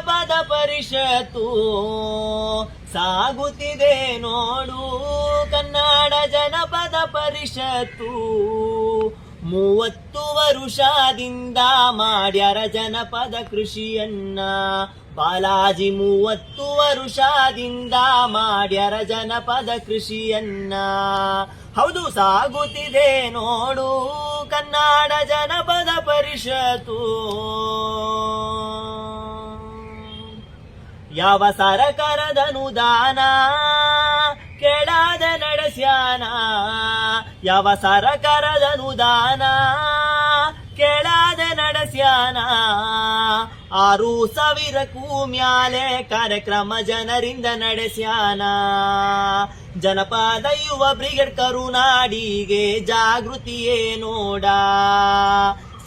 ಜನಪದ ಪರಿಷತ್ತು ಸಾಗುತ್ತಿದೆ ನೋಡು ಕನ್ನಡ ಜನಪದ ಪರಿಷತ್ತು 30 ವರುಷದಿಂದ ಮಾಡ್ಯಾರ ಜನಪದ ಕೃಷಿಯನ್ನ ಬಾಲಾಜಿ 30 ವರುಷದಿಂದ ಮಾಡ್ಯಾರ ಜನಪದ ಕೃಷಿಯನ್ನ ಹೌದು ಸಾಗುತ್ತಿದೆ ನೋಡು ಕನ್ನಡ ಜನಪದ ಪರಿಷತ್ತು ಯಾವ ಸರಕಾರದ ಅನುದಾನ ಕೇಳಾದೆ ನಡೆಸ್ಯಾನ ಯಾವ ಸರಕಾರದ ಅನುದಾನ ಕೇಳಾದೆ ನಡೆಸ್ಯಾನ 6,000ಕ್ಕೂ ಮ್ಯಾಲೆ ಕಾರ್ಯಕ್ರಮ ಜನರಿಂದ ನಡೆಸ್ಯಾನ ಜನಪದ ಯುವ ಬ್ರಿಗೇಡ್ ಕರುನಾಡಿಗೆ ಜಾಗೃತಿಯೇ ನೋಡ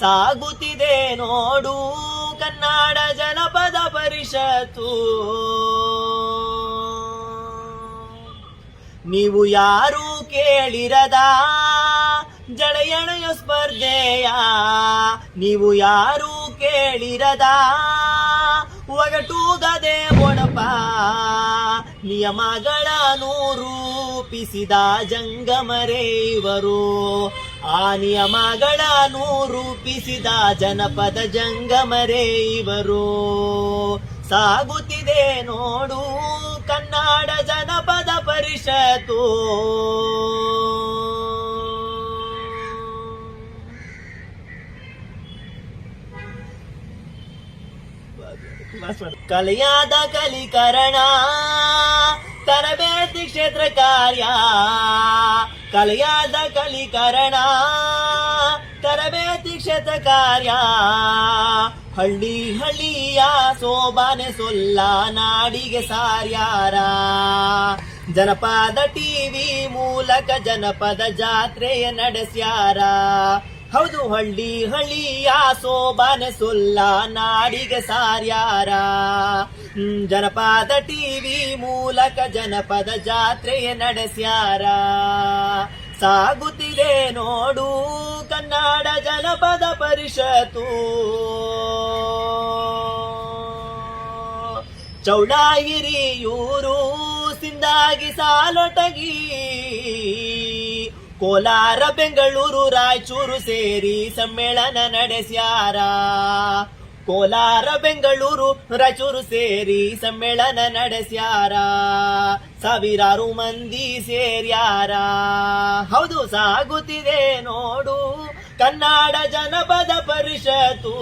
ಸಾಗುತ್ತಿದೆ ನೋಡು ಕನ್ನಡ ಜನಪದ ಪರಿಷತ್ತು ನೀವು ಯಾರು ಕೇಳಿರದ ಜಳೆಯಣೆಯ ಸ್ಪರ್ಧೆಯ ನೀವು ಯಾರು ಕೇಳಿರದ ಒಗಟುಗದೆ ಒಡಪ ನಿಯಮಗಳನ್ನು ರೂಪಿಸಿದ ಜಂಗಮರೇ ಇವರು ಆ ನಿಯಮಗಳನ್ನು ರೂಪಿಸಿದ ಜನಪದ ಜಂಗಮರೇ ಇವರು ಸಾಗುತ್ತಿದೆ ನೋಡು ಕನ್ನಡ ಜನಪದ ಪರಿಷತ್ತು ಕಲೆಯಾದ ಕಲಿಕರಣ ತರಬೇತಿ ಕ್ಷೇತ್ರ ಕಾರ್ಯ ಕಲೆಯಾದ ಕಲಿಕರಣ ತರಬೇತಿ ಕ್ಷೇತ್ರ ಕಾರ್ಯ ಹಳ್ಳಿ ಹಳ್ಳಿಯ ಸೋಬಾನೆ ಸೊಲ್ಲ ನಾಡಿಗೆ ಸಾರ್ಯಾರ ಜನಪದ ಟಿವಿ ಮೂಲಕ ಜನಪದ ಜಾತ್ರೆಯ ನಡೆಸ್ಯಾರ ಹೌದು ಹಳ್ಳಿ ಹಳ್ಳಿಯ ಸೋಬಾನೆ ಸೊಲ್ಲ ನಾಡಿಗೆ ಸಾರ್ಯಾರ ಜನಪದ ಟಿವಿ ಮೂಲಕ ಜನಪದ ಜಾತ್ರೆಯ ನಡೆಸ್ಯಾರ ಸಾಗುತ್ತಿದೆ ನೋಡು ಕನ್ನಡ ಜನಪದ ಪರಿಷತ್ತು ಚೌಡಾಗಿರಿಯೂರು ಸಿಂದಾಗಿ ಸಾಲೊಟಗಿ ಕೋಲಾರ ಬೆಂಗಳೂರು ರಾಯಚೂರು ಸೇರಿ ಸಮ್ಮೇಳನ ನಡೆಸ್ಯಾರ ಕೋಲಾರ ಬೆಂಗಳೂರು ರಾಯಚೂರು ಸೇರಿ ಸಮ್ಮೇಳನ ನಡೆಸ್ಯಾರ ಸಾವಿರಾರು ಮಂದಿ ಸೇರ್ಯಾರ ಹೌದು ಸಾಗುತ್ತಿದೆ ನೋಡು ಕನ್ನಡ ಜನಪದ ಪರಿಷತ್ತು